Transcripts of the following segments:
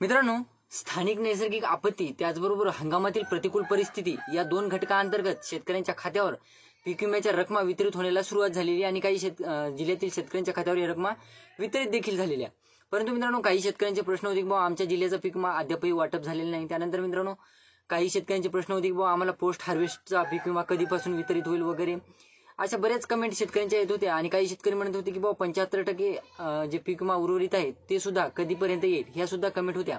मित्रांनो, स्थानिक नैसर्गिक आपत्ती त्याचबरोबर हंगामातील प्रतिकूल परिस्थिती या दोन घटकांअंतर्गत शेतकऱ्यांच्या खात्यावर पीक विम्याच्या रकमा वितरित होण्याला सुरुवात झालेली आणि काही जिल्ह्यातील शेतकऱ्यांच्या खात्यावर ही रकमा वितरित देखील झालेल्या. परंतु मित्रांनो, काही शेतकऱ्यांचे प्रश्न होते की बाबा आमच्या जिल्ह्याचा पीक विमा अद्यापही वाटप झालेला नाही. त्यानंतर मित्रांनो, काही शेतकऱ्यांचे प्रश्न होते की बाबा आम्हाला पोस्ट हार्वेस्टचा पीक विमा कधीपासून वितरित होईल वगैरे अशा बऱ्याच कमेंट शेतकऱ्यांच्या येत होत्या. आणि काही शेतकरी म्हणत होते की बाबा 75% जे पीक विमा उर्वरित आहे ते सुद्धा कधीपर्यंत येईल, ह्या सुद्धा कमेंट होत्या.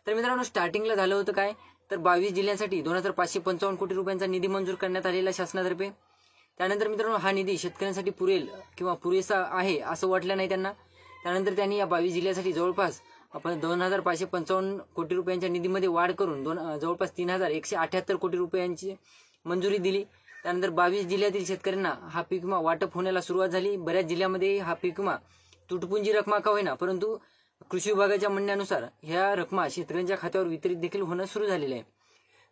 तर मित्रांनो, स्टार्टिंगला झालं होतं काय, तर 22 जिल्ह्यांसाठी 2555 कोटी रुपयांचा निधी मंजूर करण्यात आलेला शासनातर्फे. त्यानंतर मित्रांनो, हा निधी शेतकऱ्यांसाठी पुरेल किंवा पुरेसा आहे असं वाटलं नाही त्यांना. त्यानंतर त्यांनी या 22 जिल्ह्यासाठी जवळपास 2555 कोटी रुपयांच्या निधीमध्ये वाढ करून जवळपास 3178 कोटी रुपयांची मंजुरी दिली. त्यानंतर 22 जिल्ह्यातील शेतकऱ्यांना हा पीक विमा वाटप होण्याला सुरुवात झाली. बऱ्याच जिल्ह्यामध्ये हा पीक विमा तुटपुंजी रकमा का होईना, परंतु कृषी विभागाच्या म्हणण्यानुसार ह्या रकमा शेतकऱ्यांच्या खात्यावर वितरित देखील होणं सुरू झालेलं आहे.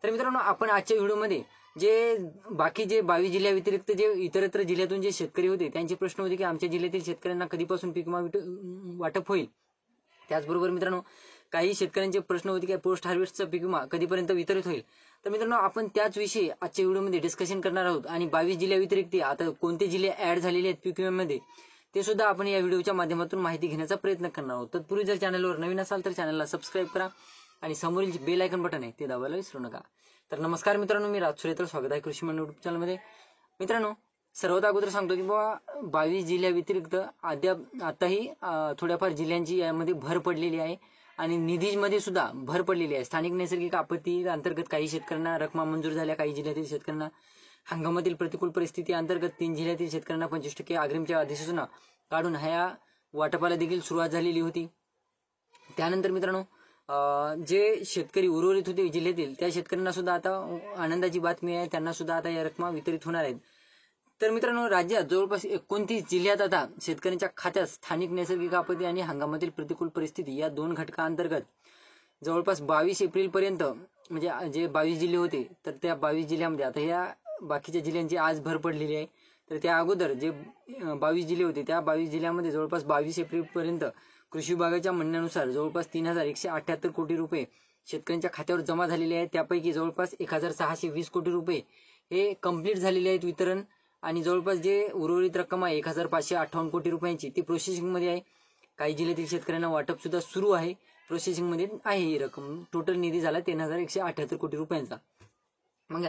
तर मित्रांनो, आपण आजच्या व्हिडिओमध्ये जे बाकी जे 22 जिल्ह्या व्यतिरिक्त जे इतरत्र जिल्ह्यातून जे शेतकरी होते त्यांचे प्रश्न होते की आमच्या जिल्ह्यातील शेतकऱ्यांना कधीपासून पीक विमा वाटप होईल. त्याचबरोबर मित्रांनो, काही शेतकऱ्यांचे प्रश्न होते की पोस्ट हार्वेस्टचा पीक विमा कधीपर्यंत वितरित होईल. तर मित्रांनो, आपण त्याच विषयी आजच्या व्हिडिओमध्ये डिस्कशन करणार आहोत. आणि 22 जिल्ह्या व्यतिरिक्त आता कोणते जिल्हे ऍड झालेले आहेत पीक विम्यामध्ये ते सुद्धा आपण या व्हिडिओच्या माध्यमातून माहिती घेण्याचा प्रयत्न करणार आहोत. तत्पूर्वी जर चॅनलवर नवीन असाल तर चॅनलला सबस्क्राईब करा आणि समोरील जे बेल आयकॉन बटन आहे ते दाबायला विसरू नका. तर नमस्कार मित्रांनो, मी राज सुरेतर, स्वागत आहे कृषी मंडळ युट्यूब चॅनलमध्ये. मित्रांनो, सर्वात अगोदर सांगतो की बाबा 22 जिल्ह्या व्यतिरिक्त आताही थोड्याफार जिल्ह्यांची यामध्ये भर पडलेली आहे आणि निधीमध्ये सुद्धा भर पडलेली आहे. स्थानिक नैसर्गिक आपत्ती अंतर्गत काही शेतकऱ्यांना रकमा मंजूर झाल्या, काही जिल्ह्यातील शेतकऱ्यांना हंगामातील प्रतिकूल परिस्थिती अंतर्गत 3 जिल्ह्यातील शेतकऱ्यांना 25% अग्रिमच्या अधिसूचना काढून ह्या वाटपाला देखील सुरुवात झालेली होती. त्यानंतर मित्रांनो, जे शेतकरी उर्वरित होते जिल्ह्यातील त्या शेतकऱ्यांना सुद्धा आता आनंदाची बातमी आहे, त्यांना सुद्धा आता या रकमा वितरित होणार आहेत. तर मित्रांनो, राज्यात जवळपास 29 जिल्ह्यात आता शेतकऱ्यांच्या खात्यात स्थानिक नैसर्गिक आपत्ती आणि हंगामातील प्रतिकूल परिस्थिती या दोन घटकांअंतर्गत जवळपास 22 एप्रिलपर्यंत म्हणजे जे 22 जिल्हे होते तर त्या 22 जिल्ह्यामध्ये आता या बाकीच्या जिल्ह्यांची आज भर पडलेली आहे. तर त्या अगोदर जे 22 जिल्हे होते त्या 22 जिल्ह्यामध्ये जवळपास 22 एप्रिलपर्यंत कृषी विभागाच्या म्हणण्यानुसार जवळपास 3178 कोटी रुपये शेतकऱ्यांच्या खात्यावर जमा झालेले आहेत. त्यापैकी जवळपास 1620 कोटी रुपये हे कंप्लीट झालेले आहेत वितरण, आणि जवळपास जे उर्वरित रक्कम आहे 1558 कोटी रुपयांची ती प्रोसेसिंगमध्ये आहे. काही जिल्ह्यातील शेतकऱ्यांना वाटप सुद्धा सुरू आहे, प्रोसेसिंगमध्ये आहे ही रक्कम. टोटल निधी झाला 3178 कोटी रुपयांचा. मग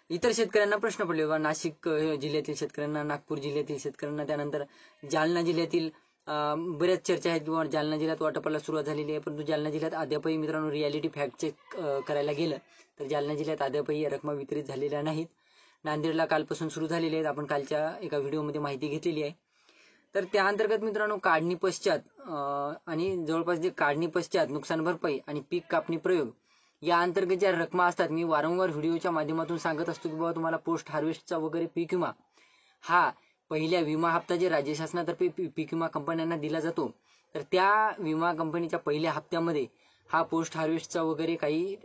इतर शेतकऱ्यांना प्रश्न पडले बाबा, नाशिक जिल्ह्यातील शेतकऱ्यांना, नागपूर जिल्ह्यातील शेतकऱ्यांना, त्यानंतर जालना जिल्ह्यातील बऱ्याच चर्चा आहेत किंवा जालना जिल्ह्यात वाटपाला सुरुवात झालेली आहे. परंतु जालना जिल्ह्यात अद्यापही मित्रांनो रियालिटी फॅक्ट चेक करायला गेलं तर जालना जिल्ह्यात अद्यापही या रकमा वितरित झालेल्या नाहीत. नांदेडला कालपासून सुरू झालेले आहेत, आपण कालच्या एका व्हिडिओमध्ये माहिती घेतलेली आहे. तर त्या अंतर्गत मित्रांनो, काढणी पश्चात आणि जवळपास जे काढणी पश्चात नुकसान भरपाई आणि पीक कापणी प्रयोग या अंतर्गत ज्या रकमा असतात, मी वारंवार व्हिडिओच्या माध्यमातून सांगत असतो की बाबा तुम्हाला पोस्ट हार्वेस्टचा वगैरे पीक विमा हा पहिल्या विमा हप्ता जे राज्य शासनातर्फे पीक विमा कंपन्यांना दिला जातो, तर त्या विमा कंपनीच्या पहिल्या हप्त्यामध्ये हा पोस्ट हार्वेस्टचा वगैरे काही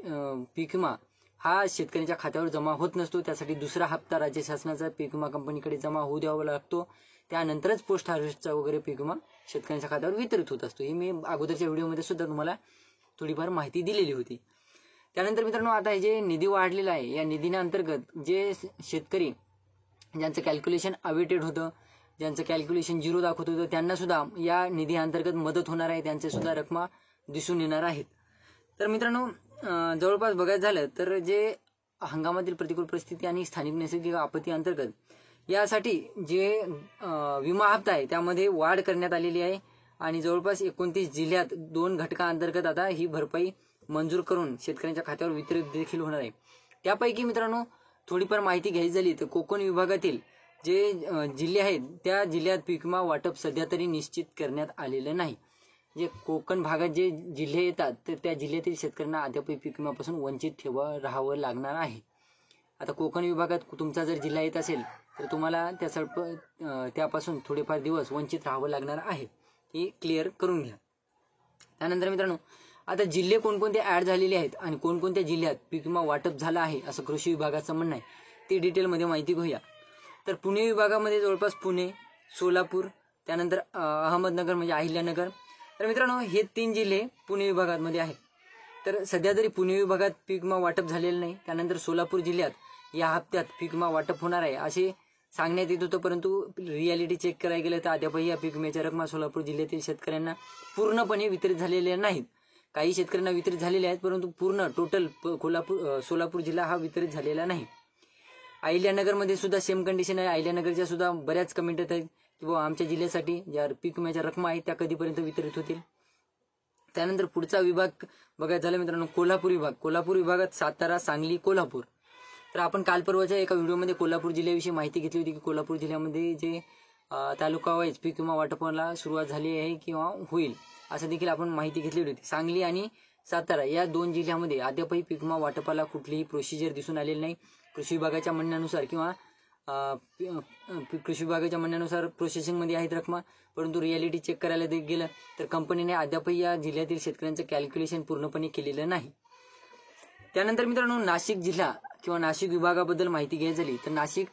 पीक विमा हा शेतकऱ्यांच्या खात्यावर जमा होत नसतो. त्यासाठी दुसरा हप्ता राज्य शासनाचा पीक विमा कंपनीकडे जमा होऊ द्यावा लागतो. त्यानंतरच पोस्ट हार्वेस्टचा वगैरे पीक विमा शेतकऱ्यांच्या खात्यावर वितरित होत असतो. ही मी अगोदरच्या व्हिडिओमध्ये सुद्धा तुम्हाला थोडीफार माहिती दिलेली होती. त्यानंतर मित्रांनो, आता हे जे निधी वाढलेला आहे या निधीच्या अंतर्गत जे शेतकरी ज्यांचं कॅल्क्युलेशन अवेटेड होतं, ज्यांचं कॅल्क्युलेशन 0 दाखवत होतं, त्यांना सुद्धा या निधी अंतर्गत मदत होणार आहे, त्यांचे सुद्धा रकमा दिसून येणार आहेत. तर मित्रांनो, जवळपास बघायचं झालं तर जे हंगामातील प्रतिकूल परिस्थिती आणि स्थानिक नैसर्गिक आपत्ती अंतर्गत यासाठी जे विमा हप्ता आहे त्यामध्ये वाढ करण्यात आलेली आहे आणि जवळपास 29 जिल्ह्यात 2 घटकांअंतर्गत आता ही भरपाई मंजूर करून शेतकऱ्यांच्या खात्यावर वितरित देखील होणार आहे. त्यापैकी मित्रांनो, थोडीफार माहिती घ्यायची झाली तर कोकण विभागातील जे जिल्हे आहेत त्या जिल्ह्यात पीक विमा वाटप सध्या तरी निश्चित करण्यात आलेलं नाही. जे कोकण भागात जे जिल्हे येतात तर त्या जिल्ह्यातील शेतकऱ्यांना अद्यापही पीक विम्यापासून वंचित राहावं लागणार आहे. आता कोकण विभागात तुमचा जर जिल्हा येत असेल तर तुम्हाला त्यापासून थोडेफार दिवस वंचित राहावं लागणार आहे, हे क्लिअर करून घ्या. त्यानंतर मित्रांनो, आता जिल्हे कोणकोणते ऍड झालेले आहेत आणि कोणकोणत्या जिल्ह्यात पीक विमा वाटप झाला आहे असं कृषी विभागाचं म्हणणं आहे, ते डिटेलमध्ये माहिती घेऊया. तर पुणे विभागामध्ये जवळपास पुणे, सोलापूर, त्यानंतर अहमदनगर म्हणजे अहिल्यानगर. तर मित्रांनो, हे 3 जिल्हे पुणे विभागामध्ये आहेत. तर सध्या तरी पुणे विभागात पीक विमा वाटप झालेलं नाही. त्यानंतर सोलापूर जिल्ह्यात या हप्त्यात पीक विमा वाटप होणार आहे असे सांगण्यात येत होतं, परंतु रियालिटी चेक करायला गेलं तर अद्यापही या पीक विम्याच्या रकमा सोलापूर जिल्ह्यातील शेतकऱ्यांना पूर्णपणे वितरित झालेल्या नाहीत. काही शेतकऱ्यांना वितरित झालेले आहेत, परंतु पूर्ण टोटल सोलापूर जिल्हा हा वितरित झालेला नाही. अहिल्यानगरमध्ये सुद्धा सेम कंडिशन आहे. अहिल्यानगरच्या सुद्धा बऱ्याच कमेंट आहेत की बाबा आमच्या जिल्ह्यासाठी ज्या पीक विम्याच्या रकमा आहेत त्या कधीपर्यंत वितरित होतील. त्यानंतर पुढचा विभाग बघायचा झाला मित्रांनो कोल्हापूर विभाग. कोल्हापूर विभागात सातारा, सांगली, कोल्हापूर. तर आपण काल परवाच्या एका व्हिडिओमध्ये कोल्हापूर जिल्ह्याविषयी माहिती घेतली होती की कोल्हापूर जिल्ह्यामध्ये जे तालुका वाईज पीक विमा वाटपाला सुरुवात झाली आहे किंवा होईल असं देखील आपण माहिती घेतलेली होती. सांगली आणि सातारा या 2 जिल्ह्यामध्ये अद्यापही पीक विमा वाटपाला कुठलीही प्रोसिजर दिसून आलेली नाही. कृषी विभागाच्या म्हणण्यानुसार किंवा कृषी विभागाच्या म्हणण्यानुसार प्रोसेसिंगमध्ये आहेत रकमा, परंतु रियालिटी चेक करायला गेलं तर कंपनीने अद्यापही या जिल्ह्यातील शेतकऱ्यांचं कॅल्क्युलेशन पूर्णपणे केलेलं नाही. त्यानंतर मित्रांनो नाशिक जिल्हा किंवा नाशिक विभागाबद्दल माहिती घ्यायची झाली तर नाशिक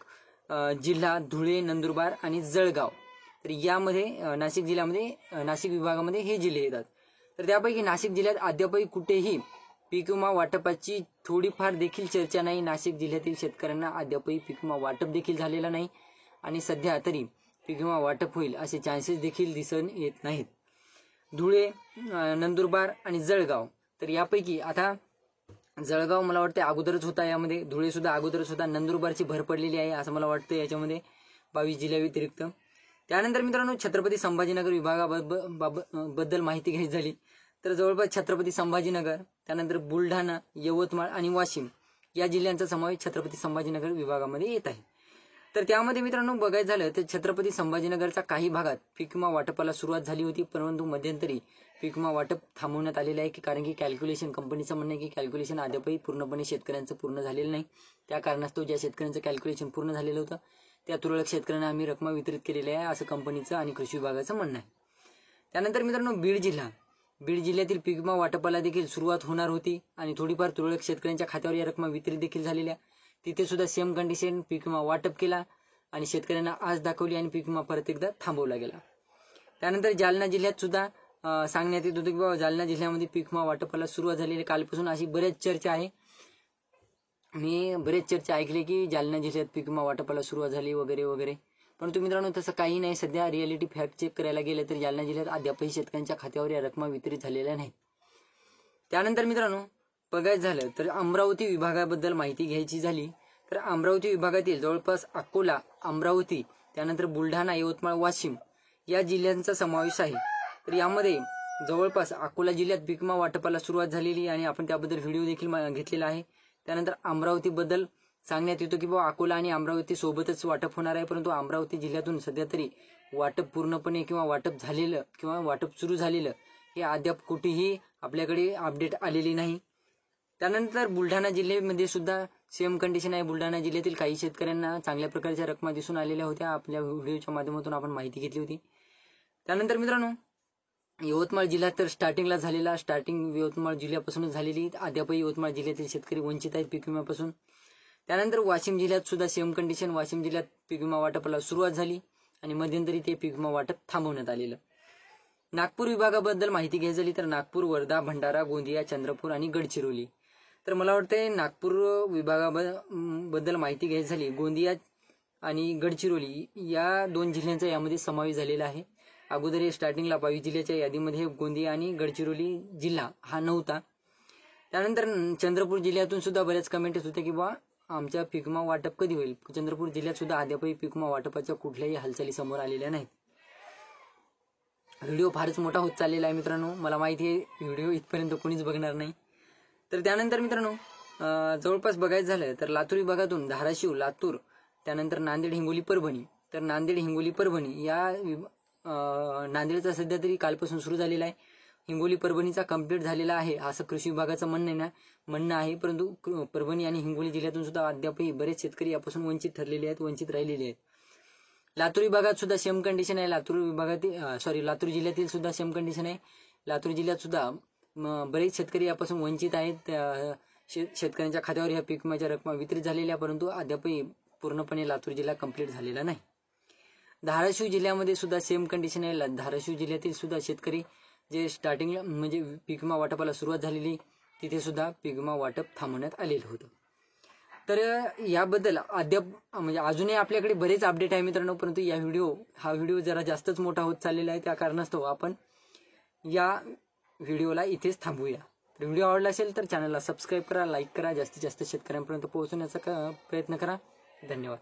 जिल्हा, धुळे, नंदुरबार आणि जळगाव, तर यामध्ये नाशिक जिल्ह्यामध्ये नाशिक विभागामध्ये हे जिल्हे येतात. तर त्यापैकी नाशिक जिल्ह्यात अद्यापही कुठेही पीक विमा वाटपाची थोडीफार देखील चर्चा नाही. नाशिक जिल्ह्यातील शेतकऱ्यांना अद्यापही पीक विमा वाटप देखील झालेला नाही आणि सध्या तरी पीक विमा वाटप होईल असे चान्सेस देखील दिसून येत नाहीत. धुळे, नंदुरबार आणि जळगाव, तर यापैकी आता जळगाव मला वाटतं अगोदरच होता, यामध्ये धुळे सुद्धा अगोदरच होता, नंदुरबारची भर पडलेली आहे असं मला वाटतं याच्यामध्ये 22 जिल्ह्याव्यतिरिक्त. त्यानंतर मित्रांनो छत्रपती संभाजीनगर विभागाबद्दल माहिती घ्यायची झाली तर जवळपास छत्रपती संभाजीनगर, त्यानंतर बुलढाणा, यवतमाळ आणि वाशिम या जिल्ह्यांचा समावेश छत्रपती संभाजीनगर विभागामध्ये येत आहे. तर त्यामध्ये मित्रांनो बघायचं झालं तर छत्रपती संभाजीनगरच्या काही भागात पीक विमा वाटपाला सुरुवात झाली होती, परंतु मध्यंतरी पीक विमा वाटप थांबवण्यात आलेलं आहे, की कारण की कॅल्क्युलेशन कंपनीचं म्हणणं आहे की कॅल्क्युलेशन अद्यापही पूर्णपणे शेतकऱ्यांचं पूर्ण झालेलं नाही. त्या कारणास्तव ज्या शेतकऱ्यांचं कॅल्क्युलेशन पूर्ण झालेलं होतं त्या तुरळक शेतकऱ्यांना आम्ही रकमा वितरित केलेल्या आहे असं कंपनीचं आणि कृषी विभागाचं म्हणणं आहे. त्यानंतर मित्रांनो बीड जिल्ह्यातील पीक विमा वाटपाला देखील सुरुवात होणार होती आणि थोडीफार तुरळक शेतकऱ्यांच्या खात्यावर या रकमा वितरित देखील झालेल्या. तिथे सुद्धा सेम कंडिशन, पीक विमा वाटप केला आणि शेतकऱ्यांना आज दाखवली आणि पीक विमा परत एकदा थांबवला गेला. त्यानंतर जालना जिल्ह्यात सुद्धा सांगण्यात येत होतं की बाबा जालना जिल्ह्यामध्ये पीक विमा वाटपाला सुरुवात झालेली. कालपासून अशी बऱ्याच चर्चा आहे, मी बरेच चर्चा ऐकली की जालना जिल्ह्यात पीक विमा वाटपाला सुरुवात झाली वगैरे वगैरे, परंतु मित्रांनो तसं काही नाही. सध्या रियालिटी फॅक्ट चेक करायला गेलं तर जालना जिल्ह्यात अद्यापही शेतकऱ्यांच्या खात्यावर या रकमा वितरित झालेल्या नाहीत. त्यानंतर मित्रांनो बघायचं झालं तर अमरावती विभागाबद्दल माहिती घ्यायची झाली तर अमरावती विभागातील जवळपास अकोला, अमरावती, त्यानंतर बुलढाणा, यवतमाळ, वाशिम या जिल्ह्यांचा समावेश आहे. तर यामध्ये जवळपास अकोला जिल्ह्यात पीक विमा वाटपाला सुरुवात झालेली आणि आपण त्याबद्दल व्हिडिओ देखील घेतलेला आहे. त्यानंतर अमरावतीबद्दल सांगण्यात येतो की बाबा अकोला आणि अमरावती सोबतच वाटप होणार आहे, परंतु अमरावती जिल्ह्यातून सध्या तरी वाटप पूर्णपणे किंवा वाटप झालेलं किंवा वाटप सुरू झालेलं हे अद्याप कुठेही आपल्याकडे अपडेट आलेली नाही. त्यानंतर बुलढाणा जिल्ह्यामध्ये सुद्धा सेम कंडिशन आहे. बुलढाणा जिल्ह्यातील काही शेतकऱ्यांना चांगल्या प्रकारच्या रकमा दिसून आलेल्या होत्या, आपल्या व्हिडिओच्या माध्यमातून आपण माहिती घेतली होती. त्यानंतर मित्रांनो यवतमाळ जिल्हा तर स्टार्टिंग यवतमाळ जिल्ह्यापासूनच झालेली, अद्यापही यवतमाळ जिल्ह्यातील शेतकरी वंचित आहेत पीक विम्यापासून. त्यानंतर वाशिम जिल्ह्यात सुद्धा सेम कंडिशन, वाशिम जिल्ह्यात पीक विमा वाटपाला सुरुवात झाली आणि मध्यंतरी ते पीक विमा वाटप थांबवण्यात आलेलं. नागपूर विभागाबद्दल माहिती घ्यायची झाली तर नागपूर, वर्धा, भंडारा, गोंदिया, चंद्रपूर आणि गडचिरोली. तर मला वाटतंय नागपूर विभागाबद्दल माहिती घ्यायची झाली, गोंदिया आणि गडचिरोली या 2 जिल्ह्यांचा यामध्ये समावेश झालेला आहे. अगोदर हे स्टार्टिंगला 22 जिल्ह्याच्या यादीमध्ये गोंदिया आणि गडचिरोली जिल्हा हा नव्हता. त्यानंतर चंद्रपूर जिल्ह्यातून सुद्धा बऱ्याच कमेंट्स होत्या की बा आमच्या पीक विमा वाटप कधी होईल. चंद्रपूर जिल्ह्यात सुद्धा अद्यापही पीक विमा वाटपाच्या कुठल्याही हालचाली समोर आलेल्या नाहीत. व्हिडिओ फारच मोठा होत चाललेला आहे मित्रांनो, मला माहिती आहे व्हिडिओ इथपर्यंत कोणीच बघणार नाही. तर त्यानंतर मित्रांनो जवळपास बघायचं झालं तर लातूर विभागातून धाराशिव, लातूर, त्यानंतर नांदेड, हिंगोली, परभणी. तर नांदेड, हिंगोली, परभणी या नांदेडचा सध्या तरी कालपासून सुरू झालेला आहे. हिंगोली, परभणीचा कंप्लीट झालेला आहे असं कृषी विभागाचं म्हणणं आहे, परंतु परभणी आणि हिंगोली जिल्ह्यातून सुद्धा अद्यापही बरेच शेतकरी यापासून वंचित ठरलेले आहेत, वंचित राहिलेले आहेत. लातूर विभागात सुद्धा सेम कंडिशन आहे. लातूर जिल्ह्यातील सुद्धा सेम कंडिशन आहे. लातूर जिल्ह्यात सुद्धा बरेच शेतकरी यापासून वंचित आहेत. शेतकऱ्यांच्या खात्यावर ह्या पीक विम्याच्या रकमा वितरित झालेल्या, परंतु अद्यापही पूर्णपणे लातूर जिल्हा कंप्लीट झालेला नाही. धाराशिव जिल्ह्यामध्ये सुद्धा सेम कंडिशन आहे. धाराशिव जिल्ह्यातील सुद्धा शेतकरी जे स्टार्टिंगला म्हणजे पीक विमा वाटपाला सुरुवात झालेली तिथे सुद्धा पीक विमा वाटप थांबवण्यात आलेलं होतं. तर याबद्दल अद्याप म्हणजे अजूनही आपल्याकडे बरेच अपडेट आहे मित्रांनो, परंतु हा व्हिडिओ जरा जास्तच मोठा होत चाललेला आहे. त्या कारणास्तव आपण या व्हिडिओला इथेच थांबूया. तर व्हिडिओ आवडला असेल तर चॅनलला सबस्क्राईब करा, लाईक करा, जास्तीत जास्त शेतकऱ्यांपर्यंत पोहोचवण्याचा प्रयत्न करा. धन्यवाद.